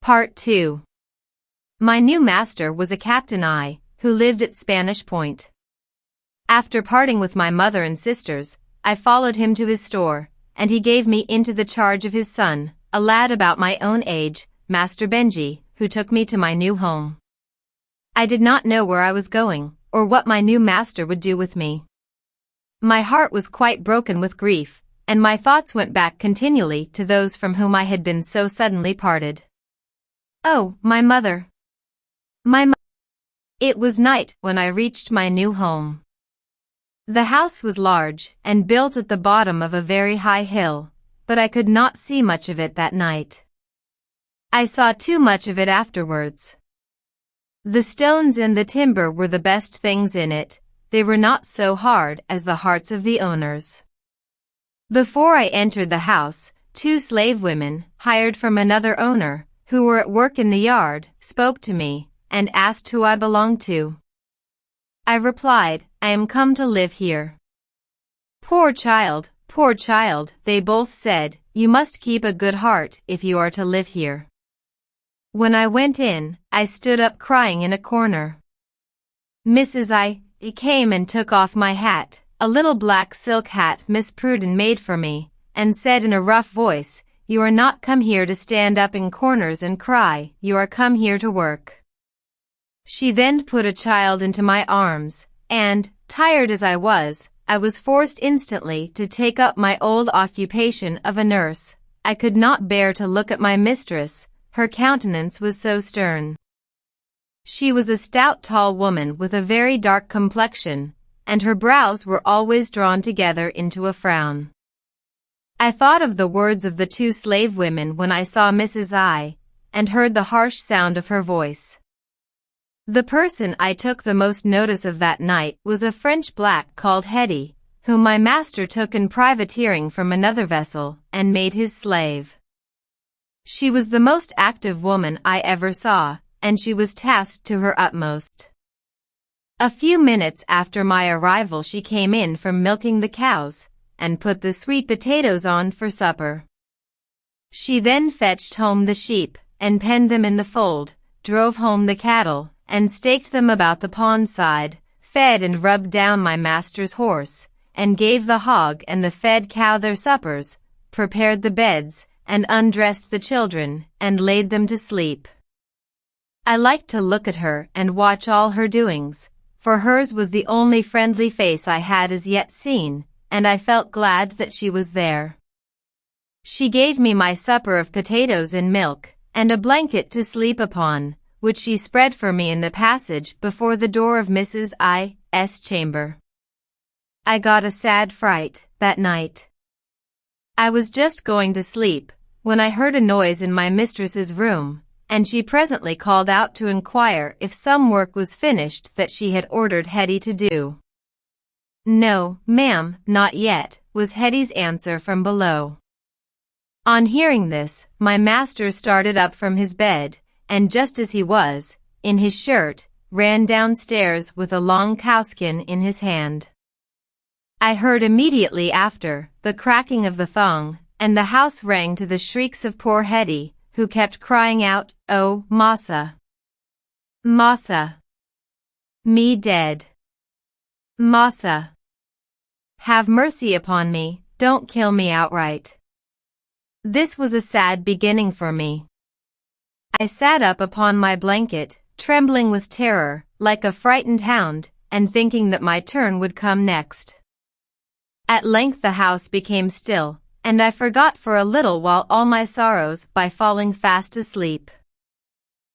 Part 2. My new master was a Captain I, who lived at Spanish Point. After parting with my mother and sisters, I followed him to his store, and he gave me into the charge of his son, a lad about my own age, Master Benji, who took me to my new home. I did not know where I was going, or what my new master would do with me. My heart was quite broken with grief, and my thoughts went back continually to those from whom I had been so suddenly parted. Oh, my mother! My mother! It was night when I reached my new home. The house was large and built at the bottom of a very high hill, but I could not see much of it that night. I saw too much of it afterwards. The stones and the timber were the best things in it. They were not so hard as the hearts of the owners. Before I entered the house, 2 slave women, hired from another owner, who were at work in the yard, spoke to me, and asked who I belonged to. I replied, I am come to live here. Poor child, they both said, you must keep a good heart if you are to live here. When I went in, I stood up crying in a corner. Mrs. I came and took off my hat, a little black silk hat Miss Pruden made for me, and said in a rough voice, you are not come here to stand up in corners and cry, you are come here to work. She then put a child into my arms, and, tired as I was forced instantly to take up my old occupation of a nurse. I could not bear to look at my mistress, her countenance was so stern. She was a stout tall woman with a very dark complexion, and her brows were always drawn together into a frown. I thought of the words of the 2 slave women when I saw Mrs. I, and heard the harsh sound of her voice. The person I took the most notice of that night was a French black called Hetty, whom my master took in privateering from another vessel, and made his slave. She was the most active woman I ever saw, and she was tasked to her utmost. A few minutes after my arrival she came in from milking the cows, and put the sweet potatoes on for supper. She then fetched home the sheep, and penned them in the fold, drove home the cattle, and staked them about the pond side, fed and rubbed down my master's horse, and gave the hog and the fed cow their suppers, prepared the beds, and undressed the children, and laid them to sleep. I liked to look at her and watch all her doings, for hers was the only friendly face I had as yet seen, and I felt glad that she was there. She gave me my supper of potatoes and milk, and a blanket to sleep upon, which she spread for me in the passage before the door of Mrs. I.'s chamber. I got a sad fright that night. I was just going to sleep, when I heard a noise in my mistress's room, and she presently called out to inquire if some work was finished that she had ordered Hetty to do. No, ma'am, not yet, was Hetty's answer from below. On hearing this, my master started up from his bed, and just as he was, in his shirt, ran downstairs with a long cowskin in his hand. I heard immediately after the cracking of the thong, and the house rang to the shrieks of poor Hetty, who kept crying out, oh, massa! Massa! Me dead! Massa! Have mercy upon me, don't kill me outright. This was a sad beginning for me. I sat up upon my blanket, trembling with terror, like a frightened hound, and thinking that my turn would come next. At length the house became still, and I forgot for a little while all my sorrows by falling fast asleep.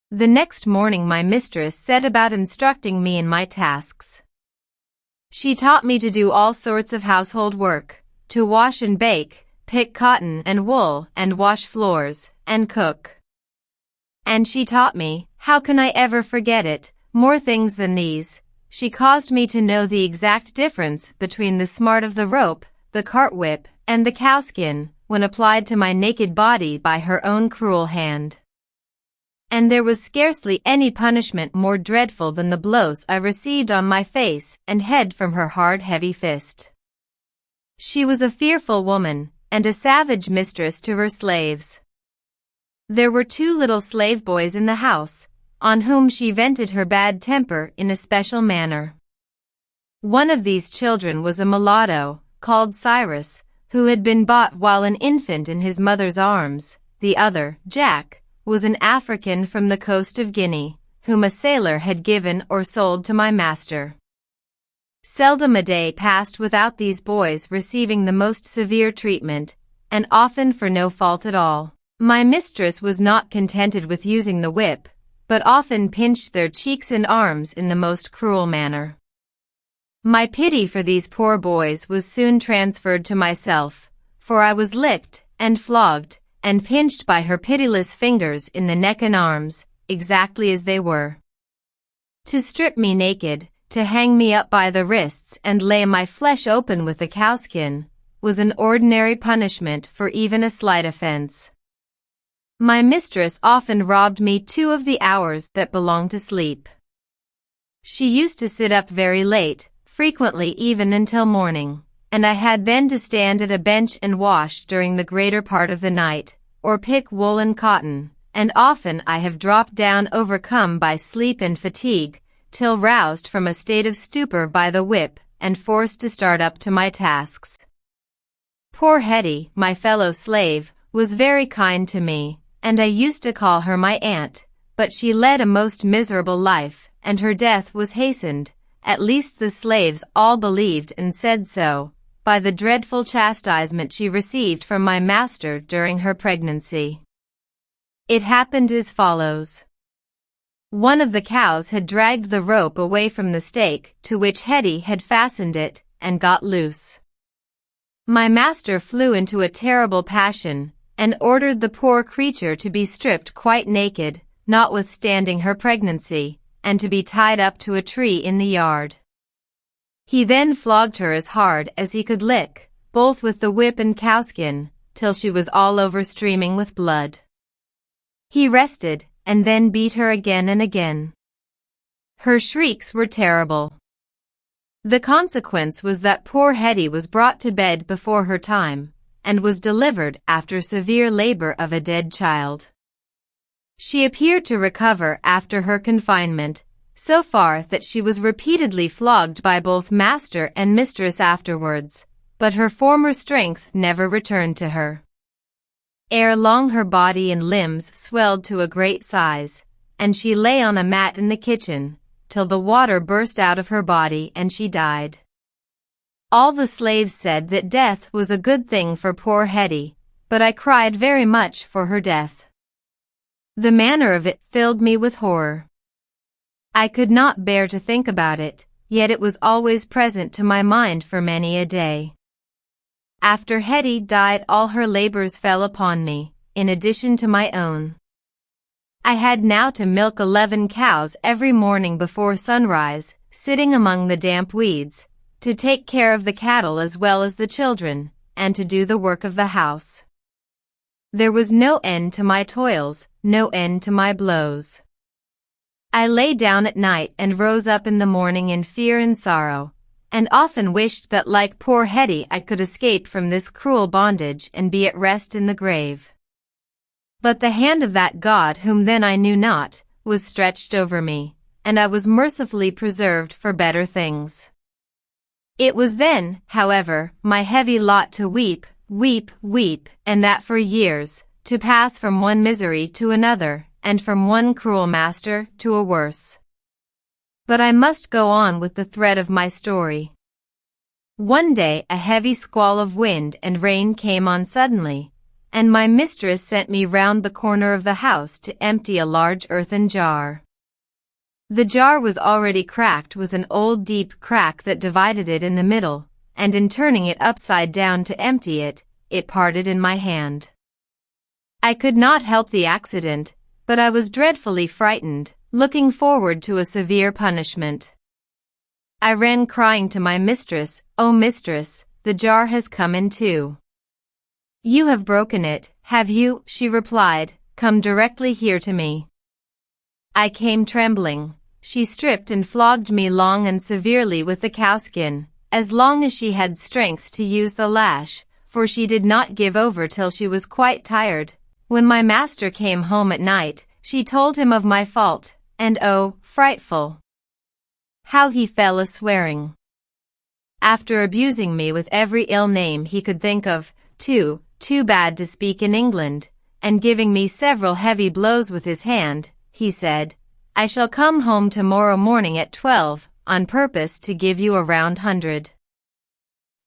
The next morning my mistress set about instructing me in my tasks. She taught me to do all sorts of household work, to wash and bake, pick cotton and wool, and wash floors, and cook. And she taught me, how can I ever forget it, more things than these. She caused me to know the exact difference between the smart of the rope, the cart whip, and the cowskin, when applied to my naked body by her own cruel hand. And there was scarcely any punishment more dreadful than the blows I received on my face and head from her hard, heavy fist. She was a fearful woman, and a savage mistress to her slaves. There were 2 little slave boys in the house, on whom she vented her bad temper in a special manner. One of these children was a mulatto, called Cyrus, who had been bought while an infant in his mother's arms. The other, Jack, was an African from the coast of Guinea, whom a sailor had given or sold to my master. Seldom a day passed without these boys receiving the most severe treatment, and often for no fault at all. My mistress was not contented with using the whip, but often pinched their cheeks and arms in the most cruel manner. My pity for these poor boys was soon transferred to myself, for I was licked and flogged and pinched by her pitiless fingers in the neck and arms, exactly as they were. To strip me naked, to hang me up by the wrists and lay my flesh open with a cowskin, was an ordinary punishment for even a slight offense. My mistress often robbed me 2 of the hours that belonged to sleep. She used to sit up very late, frequently even until morning, and I had then to stand at a bench and wash during the greater part of the night, or pick wool and cotton, and often I have dropped down overcome by sleep and fatigue, till roused from a state of stupor by the whip and forced to start up to my tasks. Poor Hetty, my fellow slave, was very kind to me, and I used to call her my aunt, but she led a most miserable life, and her death was hastened, at least the slaves all believed and said so, by the dreadful chastisement she received from my master during her pregnancy. It happened as follows. One of the cows had dragged the rope away from the stake to which Hetty had fastened it, and got loose. My master flew into a terrible passion, and ordered the poor creature to be stripped quite naked, notwithstanding her pregnancy, and to be tied up to a tree in the yard. He then flogged her as hard as he could lick, both with the whip and cowskin, till she was all over streaming with blood. He rested, and then beat her again and again. Her shrieks were terrible. The consequence was that poor Hetty was brought to bed before her time, and was delivered after severe labor of a dead child. She appeared to recover after her confinement, so far that she was repeatedly flogged by both master and mistress afterwards, but her former strength never returned to her. Ere long her body and limbs swelled to a great size, and she lay on a mat in the kitchen, till the water burst out of her body and she died. All the slaves said that death was a good thing for poor Hetty, but I cried very much for her death. The manner of it filled me with horror. I could not bear to think about it, yet it was always present to my mind for many a day. After Hetty died, all her labors fell upon me, in addition to my own. I had now to milk 11 cows every morning before sunrise, sitting among the damp weeds, to take care of the cattle as well as the children, and to do the work of the house. There was no end to my toils, no end to my blows. I lay down at night and rose up in the morning in fear and sorrow, and often wished that like poor Hetty I could escape from this cruel bondage and be at rest in the grave. But the hand of that God whom then I knew not, was stretched over me, and I was mercifully preserved for better things. It was then, however, my heavy lot to weep, weep, weep, and that for years, to pass from one misery to another, and from one cruel master to a worse. But I must go on with the thread of my story. One day a heavy squall of wind and rain came on suddenly, and my mistress sent me round the corner of the house to empty a large earthen jar. The jar was already cracked with an old deep crack that divided it in the middle, and in turning it upside down to empty it, it parted in my hand. I could not help the accident, but I was dreadfully frightened, looking forward to a severe punishment. I ran crying to my mistress, "Oh, mistress, the jar has come in two." "You have broken it, have you?" she replied. "Come directly here to me." I came trembling. She stripped and flogged me long and severely with the cowskin, as long as she had strength to use the lash, for she did not give over till she was quite tired, When my master came home at night, she told him of my fault, and oh, frightful! How he fell a-swearing. After abusing me with every ill name he could think of, too bad to speak in England, and giving me several heavy blows with his hand, he said, "I shall come home tomorrow morning at 12, on purpose to give you a round 100.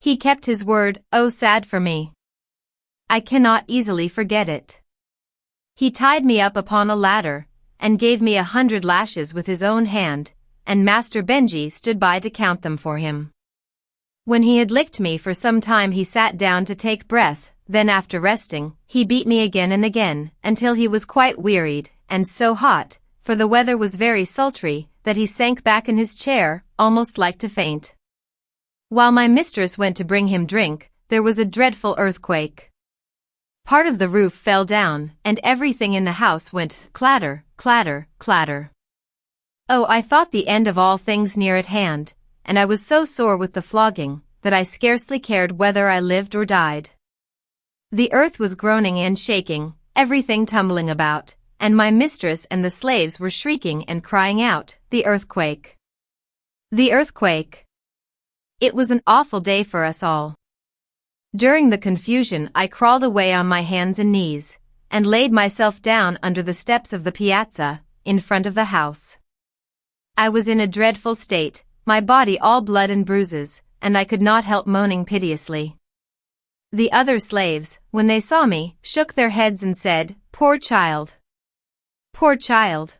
He kept his word. Oh, sad for me. I cannot easily forget it. He tied me up upon a ladder, and gave me 100 lashes with his own hand, and Master Benjy stood by to count them for him. When he had licked me for some time he sat down to take breath, then after resting, he beat me again and again, until he was quite wearied, and so hot, for the weather was very sultry, that he sank back in his chair, almost like to faint. While my mistress went to bring him drink, there was a dreadful earthquake. Part of the roof fell down, and everything in the house went clatter, clatter, clatter. Oh, I thought the end of all things near at hand, and I was so sore with the flogging, that I scarcely cared whether I lived or died. The earth was groaning and shaking, everything tumbling about, and my mistress and the slaves were shrieking and crying out, "The earthquake! The earthquake!" It was an awful day for us all. During the confusion I crawled away on my hands and knees, and laid myself down under the steps of the piazza, in front of the house. I was in a dreadful state, my body all blood and bruises, and I could not help moaning piteously. The other slaves, when they saw me, shook their heads and said, "Poor child! Poor child!"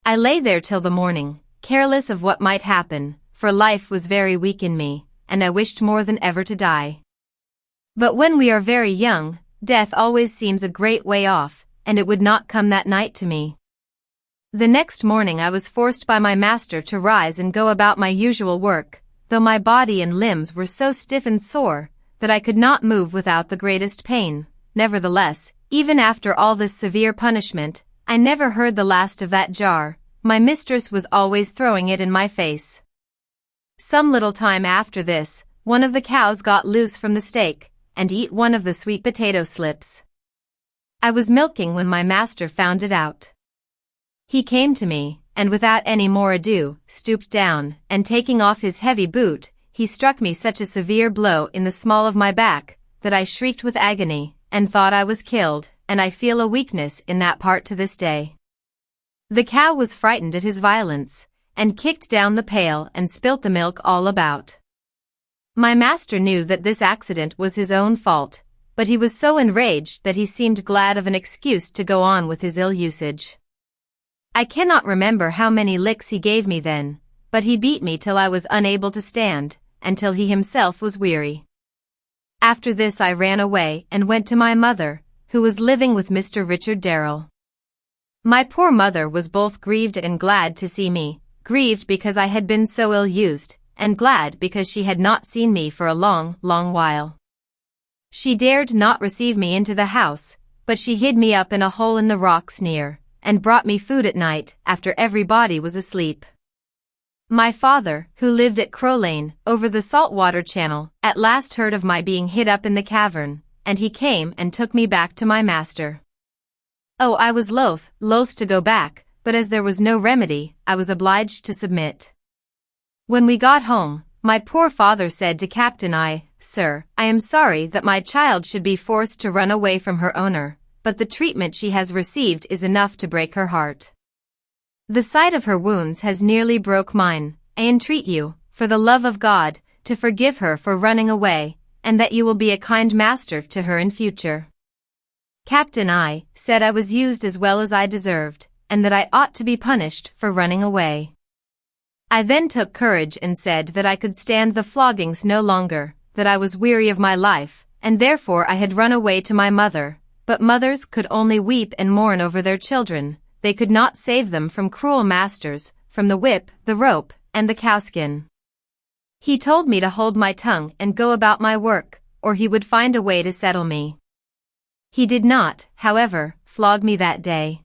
I lay there till the morning, careless of what might happen, for life was very weak in me, and I wished more than ever to die. But when we are very young, death always seems a great way off, and it would not come that night to me. The next morning I was forced by my master to rise and go about my usual work, though my body and limbs were so stiff and sore, that I could not move without the greatest pain. Nevertheless, even after all this severe punishment, I never heard the last of that jar. My mistress was always throwing it in my face. Some little time after this, one of the cows got loose from the stake, and eat one of the sweet potato slips. I was milking when my master found it out. He came to me, and without any more ado, stooped down, and taking off his heavy boot, he struck me such a severe blow in the small of my back, that I shrieked with agony, and thought I was killed, and I feel a weakness in that part to this day. The cow was frightened at his violence, and kicked down the pail and spilt the milk all about. My master knew that this accident was his own fault, but he was so enraged that he seemed glad of an excuse to go on with his ill usage. I cannot remember how many licks he gave me then, but he beat me till I was unable to stand, and till he himself was weary. After this I ran away and went to my mother, who was living with Mr. Richard Darrell. My poor mother was both grieved and glad to see me, grieved because I had been so ill-used, and glad because she had not seen me for a long, long while. She dared not receive me into the house, but she hid me up in a hole in the rocks near, and brought me food at night after everybody was asleep. My father, who lived at Crow Lane, over the saltwater channel, at last heard of my being hid up in the cavern, and he came and took me back to my master. Oh, I was loath to go back, but as there was no remedy, I was obliged to submit. When we got home, my poor father said to Captain I, "Sir, I am sorry that my child should be forced to run away from her owner, but the treatment she has received is enough to break her heart. The sight of her wounds has nearly broke mine. I entreat you, for the love of God, to forgive her for running away, and that you will be a kind master to her in future." Captain I said I was used as well as I deserved, and that I ought to be punished for running away. I then took courage and said that I could stand the floggings no longer, that I was weary of my life, and therefore I had run away to my mother. But mothers could only weep and mourn over their children. They could not save them from cruel masters, from the whip, the rope, and the cowskin. He told me to hold my tongue and go about my work, or he would find a way to settle me. He did not, however, flog me that day.